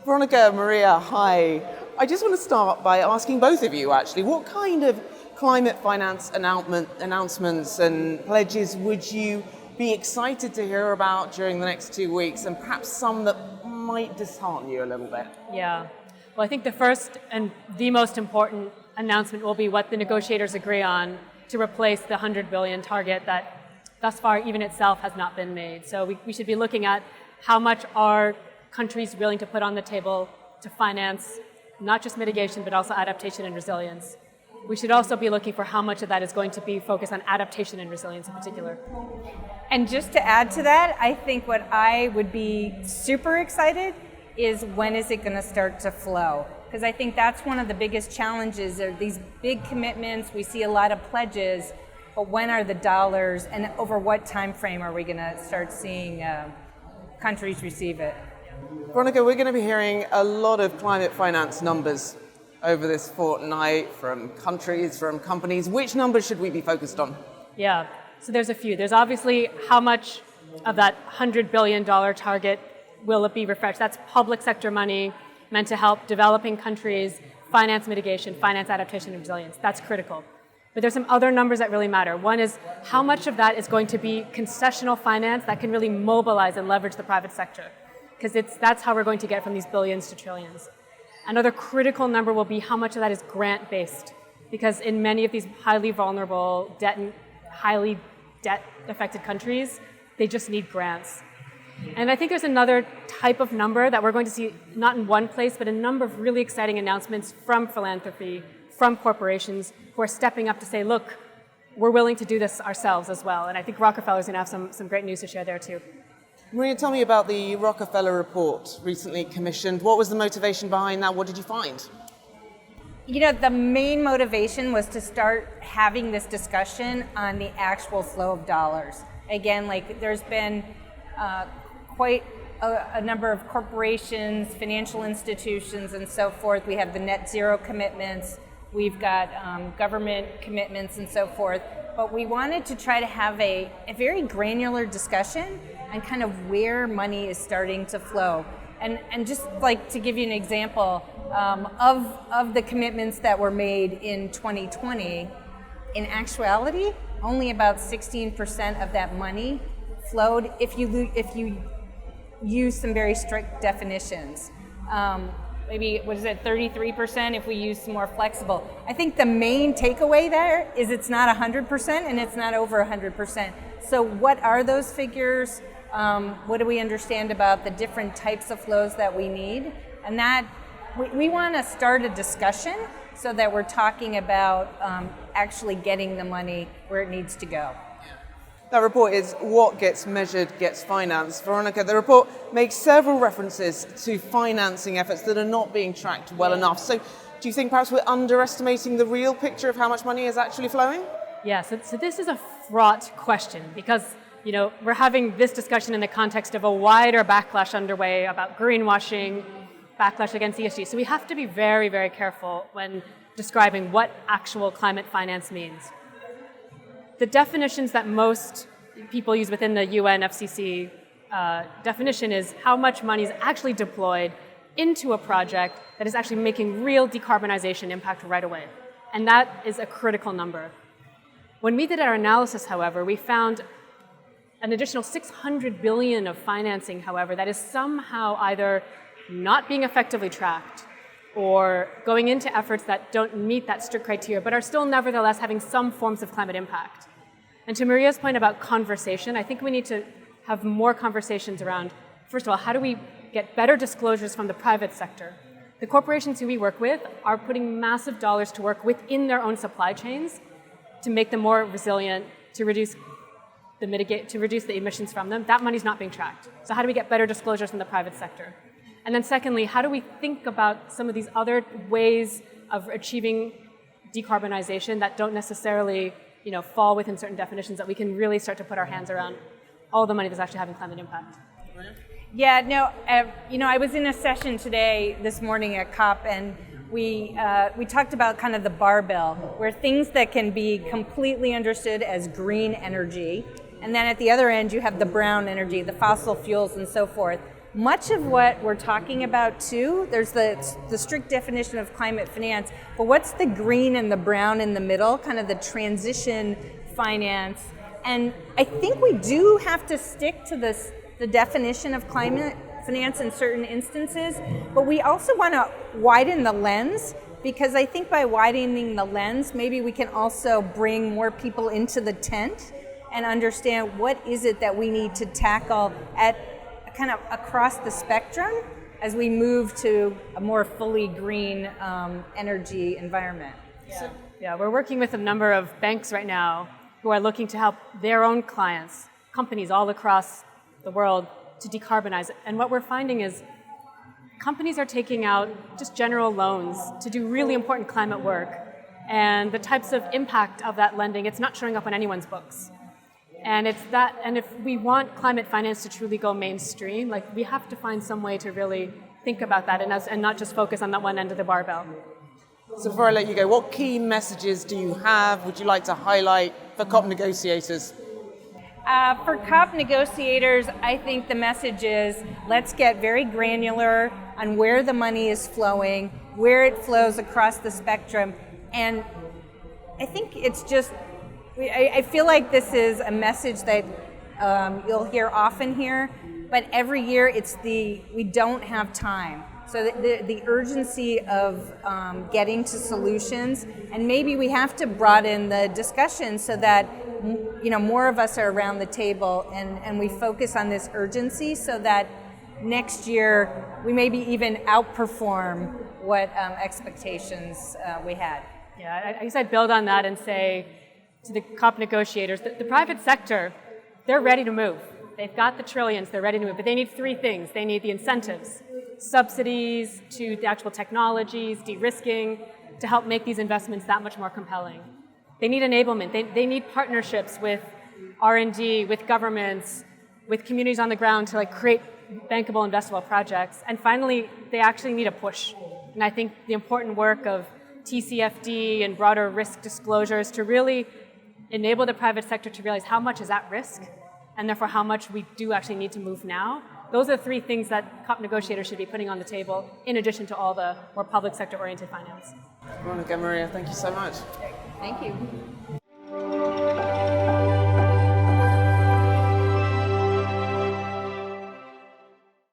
Veronica, Maria, hi. I just want to start by asking both of you, actually, what kind of climate finance announcements and pledges would you be excited to hear about during the next 2 weeks, and perhaps some that might dishearten you a little bit? Yeah. Well, I think the first and the most important announcement will be what the negotiators agree on to replace the 100 billion target that thus far even itself has not been made. So we should be looking at how much are countries willing to put on the table to finance not just mitigation but also adaptation and resilience. We should also be looking for how much of that is going to be focused on adaptation and resilience in particular. And just to add to that, I think what I would be super excited is when is it going to start to flow? Because I think that's one of the biggest challenges. Are these big commitments, we see a lot of pledges, but when are the dollars and over what time frame are we going to start seeing countries receive it? Veronica, we're going to be hearing a lot of climate finance numbers over this fortnight from countries, from companies. Which numbers should we be focused on? Yeah, so there's a few. There's obviously how much of that $100 billion target will it be refreshed. That's public sector money meant to help developing countries finance mitigation, finance adaptation and resilience. That's critical. But there's some other numbers that really matter. One is how much of that is going to be concessional finance that can really mobilize and leverage the private sector. Because that's how we're going to get from these billions to trillions. Another critical number will be how much of that is grant-based. Because in many of these highly vulnerable, highly debt-affected countries, they just need grants. And I think there's another type of number that we're going to see, not in one place, but a number of really exciting announcements from philanthropy, from corporations who are stepping up to say, look, we're willing to do this ourselves as well. And I think Rockefeller's going to have some great news to share there too. Maria, tell me about the Rockefeller report recently commissioned. What was the motivation behind that? What did you find? You know, the main motivation was to start having this discussion on the actual flow of dollars. Again, like there's been quite a number of corporations, financial institutions, and so forth. We have the net zero commitments. We've got government commitments and so forth. But we wanted to try to have a very granular discussion on kind of where money is starting to flow. And just like to give you an example, of the commitments that were made in 2020, in actuality, only about 16% of that money flowed if you use some very strict definitions. Maybe, 33% if we use some more flexible. I think the main takeaway there is it's not 100% and it's not over 100%. So what are those figures? What do we understand about the different types of flows that we need? And that, we want to start a discussion so that we're talking about actually getting the money where it needs to go. That report is What Gets Measured Gets Financed. Veronica, the report makes several references to financing efforts that are not being tracked well enough. So do you think perhaps we're underestimating the real picture of how much money is actually flowing? Yeah, so this is a fraught question because we're having this discussion in the context of a wider backlash underway about greenwashing, backlash against ESG. So we have to be very, very careful when describing what actual climate finance means. The definitions that most people use within the UNFCCC definition is how much money is actually deployed into a project that is actually making real decarbonization impact right away. And that is a critical number. When we did our analysis, however, we found an additional 600 billion of financing, however, that is somehow either not being effectively tracked or going into efforts that don't meet that strict criteria, but are still nevertheless having some forms of climate impact. And to Maria's point about conversation, I think we need to have more conversations around, first of all, how do we get better disclosures from the private sector? The corporations who we work with are putting massive dollars to work within their own supply chains to make them more resilient, to reduce the emissions from them. That money's not being tracked. So how do we get better disclosures from the private sector? And then secondly, how do we think about some of these other ways of achieving decarbonization that don't necessarily fall within certain definitions that we can really start to put our hands around all the money that's actually having climate impact? Yeah, no, I was in a session this morning at COP, and we talked about kind of the barbell, where things that can be completely understood as green energy, and then at the other end you have the brown energy, the fossil fuels and so forth. much of what we're talking about too, there's the strict definition of climate finance, but what's the green and the brown in the middle, kind of the transition finance. And I think we do have to stick to the definition of climate finance in certain instances, but we also want to widen the lens, because I think by widening the lens, maybe we can also bring more people into the tent and understand what is it that we need to tackle at kind of across the spectrum as we move to a more fully green energy environment. Yeah, we're working with a number of banks right now who are looking to help their own clients, companies all across the world, to decarbonize. And what we're finding is companies are taking out just general loans to do really important climate work. And the types of impact of that lending, it's not showing up on anyone's books. And it's that, and if we want climate finance to truly go mainstream, like we have to find some way to really think about that and not just focus on that one end of the barbell. So before I let you go, what key messages do you have, would you like to highlight for COP negotiators? For COP negotiators, I think the message is let's get very granular on where the money is flowing, where it flows across the spectrum. And I think it's just, I feel like this is a message that you'll hear often here, but every year it's we don't have time. So the urgency of getting to solutions, and maybe we have to broaden the discussion so that more of us are around the table and we focus on this urgency so that next year we maybe even outperform what expectations we had. Yeah, I guess I'd build on that and say to the COP negotiators, the private sector, they're ready to move. They've got the trillions, they're ready to move, but they need three things. They need the incentives, subsidies to the actual technologies, de-risking, to help make these investments that much more compelling. They need enablement. They need partnerships with R&D, with governments, with communities on the ground to create bankable, investable projects. And finally, they actually need a push. And I think the important work of TCFD and broader risk disclosures to really enable the private sector to realize how much is at risk and therefore how much we do actually need to move now. Those are the three things that COP negotiators should be putting on the table in addition to all the more public sector oriented finance. Veronica, Maria, thank you so much. Thank you.